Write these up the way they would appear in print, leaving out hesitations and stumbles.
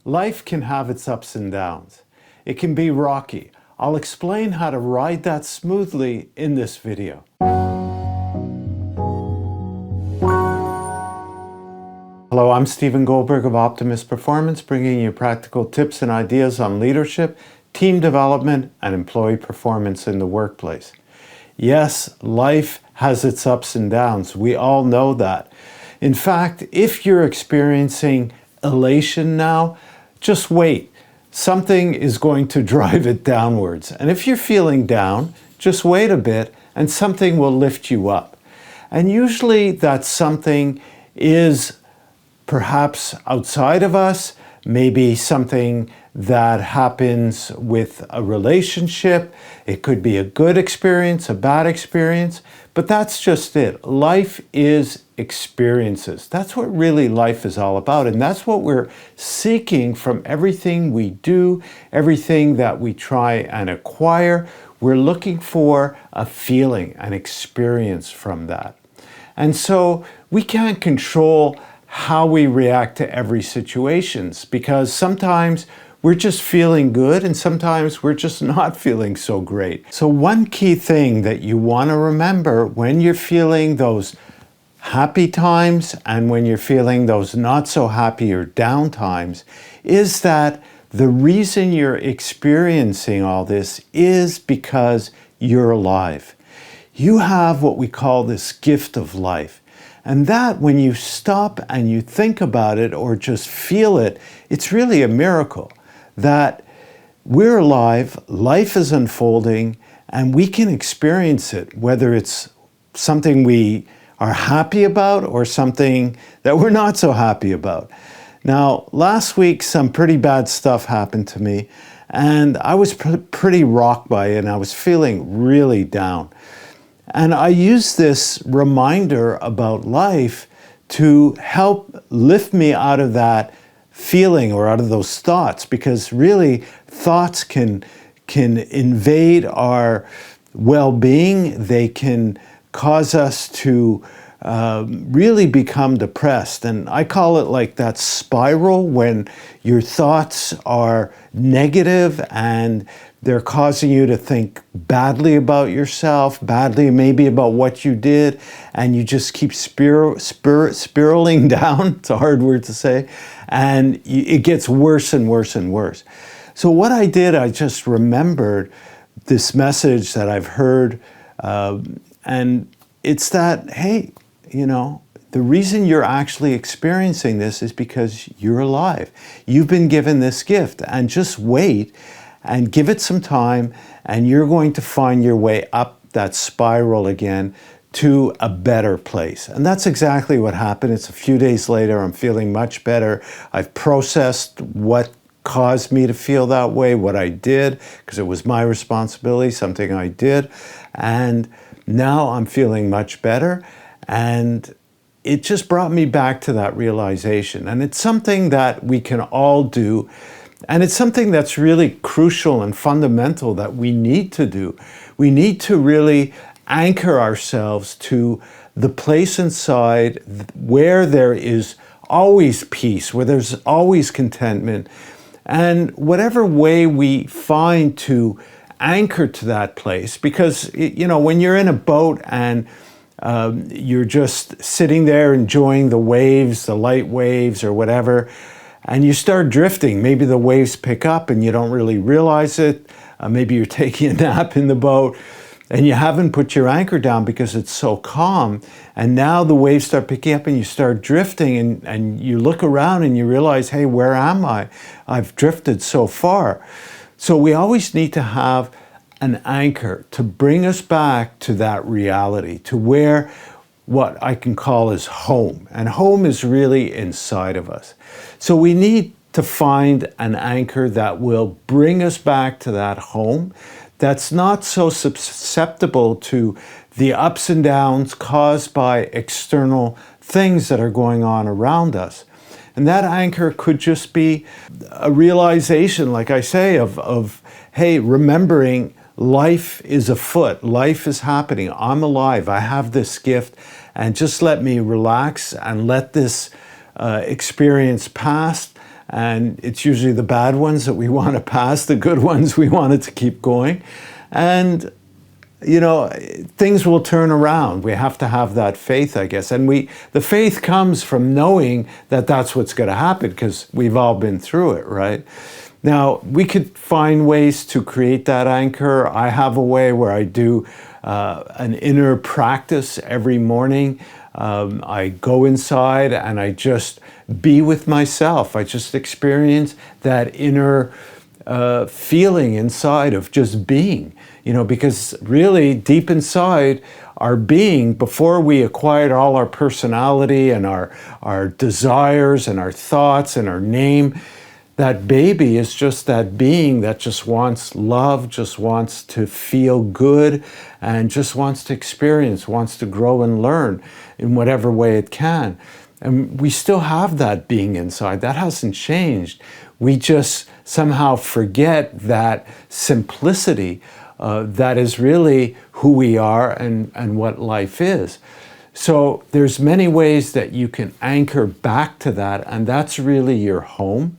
Life can have its ups and downs. It can be rocky. I'll explain how to ride that smoothly in this video. Hello, I'm Goldberg of Optimus Performance, bringing you practical tips and ideas on leadership, team development, and employee performance in the workplace. Yes, life has its ups and downs. We all know that. In fact, if you're experiencing elation now, just wait. Something is going to drive it downwards. And if you're feeling down, just wait a bit and something will lift you up. And usually that something is perhaps outside of us, maybe something that happens with a relationship. It could be a good experience, a bad experience, but that's just it. Life is experiences. That's what really life is all about. And that's what we're seeking from everything we do, everything that we try and acquire. We're looking for a feeling, an experience from that. And so we can't control how we react to every situation, because sometimes we're just feeling good and sometimes we're just not feeling so great. So one key thing that you want to remember when you're feeling those happy times and when you're feeling those not so happy or down times is that the reason you're experiencing all this is because you're alive. You have what we call this gift of life. And that, when you stop and you think about it or just feel it, it's really a miracle that we're alive, life is unfolding, and we can experience it, whether it's something we are happy about or something that we're not so happy about. Now, last week, some pretty bad stuff happened to me, and I was pretty rocked by it, and I was feeling really down. And I use this reminder about life to help lift me out of that feeling or out of those thoughts, because really thoughts can invade our well-being. They can cause us to really become depressed. And I call it like that spiral when your thoughts are negative and they're causing you to think badly about yourself, badly maybe about what you did, and you just keep spiraling down. It's a hard word to say. And it gets worse and worse and worse. So what I did, I just remembered this message that I've heard, and it's that, hey, you know, the reason you're actually experiencing this is because you're alive. You've been given this gift, and just wait and give it some time, and you're going to find your way up that spiral again to a better place. And that's exactly what happened. It's a few days later, I'm feeling much better. I've processed what caused me to feel that way, what I did, because it was my responsibility, something I did. And now I'm feeling much better. And it just brought me back to that realization. And it's something that we can all do. And it's something that's really crucial and fundamental that we need to do. We need to really anchor ourselves to the place inside where there is always peace, where there's always contentment. And whatever way we find to anchor to that place, because, you know, when you're in a boat and you're just sitting there enjoying the waves, the light waves or whatever, and you start drifting. Maybe the waves pick up and you don't really realize it. Maybe you're taking a nap in the boat and you haven't put your anchor down because it's so calm. And now the waves start picking up and you start drifting, and you look around and you realize, hey, where am I? I've drifted so far. So we always need to have an anchor to bring us back to that reality, to where what I can call is home. And home is really inside of us. So we need to find an anchor that will bring us back to that home that's not so susceptible to the ups and downs caused by external things that are going on around us. And that anchor could just be a realization, like I say, of hey, remembering life is afoot, life is happening, I'm alive, I have this gift, and just let me relax and let this experience pass, And it's usually the bad ones that we want to pass, the good ones we wanted to keep going. And things will turn around. We have to have that faith, I guess. And the faith comes from knowing that that's what's going to happen, because we've all been through it, right? Now, we could find ways to create that anchor. I have a way where I do an inner practice every morning. I go inside and I just be with myself. I just experience that inner feeling inside of just being, because really deep inside our being, before we acquired all our personality and our desires and our thoughts and our name, that baby is just that being that just wants love, just wants to feel good, and just wants to experience, wants to grow and learn in whatever way it can. And we still have that being inside. That hasn't changed. We just somehow forget that simplicity that is really who we are and what life is. So there's many ways that you can anchor back to that, and that's really your home.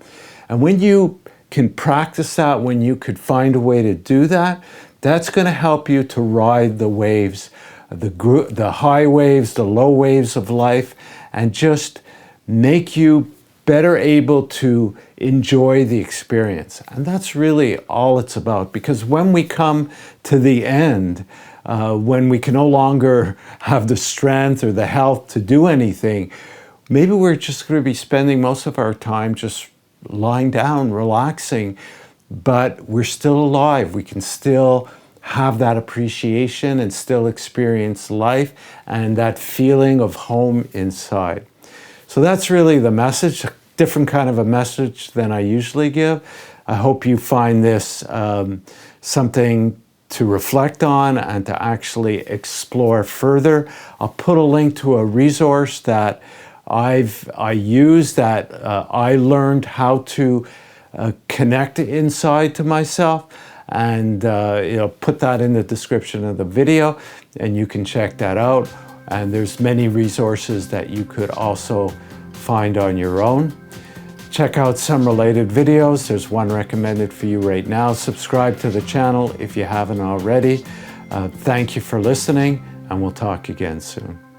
And when you can practice that, when you could find a way to do that, that's going to help you to ride the waves, the high waves, the low waves of life, and just make you better able to enjoy the experience. And that's really all it's about, because when we come to the end, when we can no longer have the strength or the health to do anything, maybe we're just going to be spending most of our time just lying down, relaxing, but we're still alive. We can still have that appreciation and still experience life and that feeling of home inside. So that's really the message, a different kind of a message than I usually give. I hope you find this something to reflect on and to actually explore further. I'll put a link to a resource that I use, that I learned how to connect inside to myself, and put that in the description of the video, and you can check that out. And there's many resources that you could also find on your own. Check out some related videos. There's one recommended for you right now. Subscribe to the channel if you haven't already. Thank you for listening, and we'll talk again soon.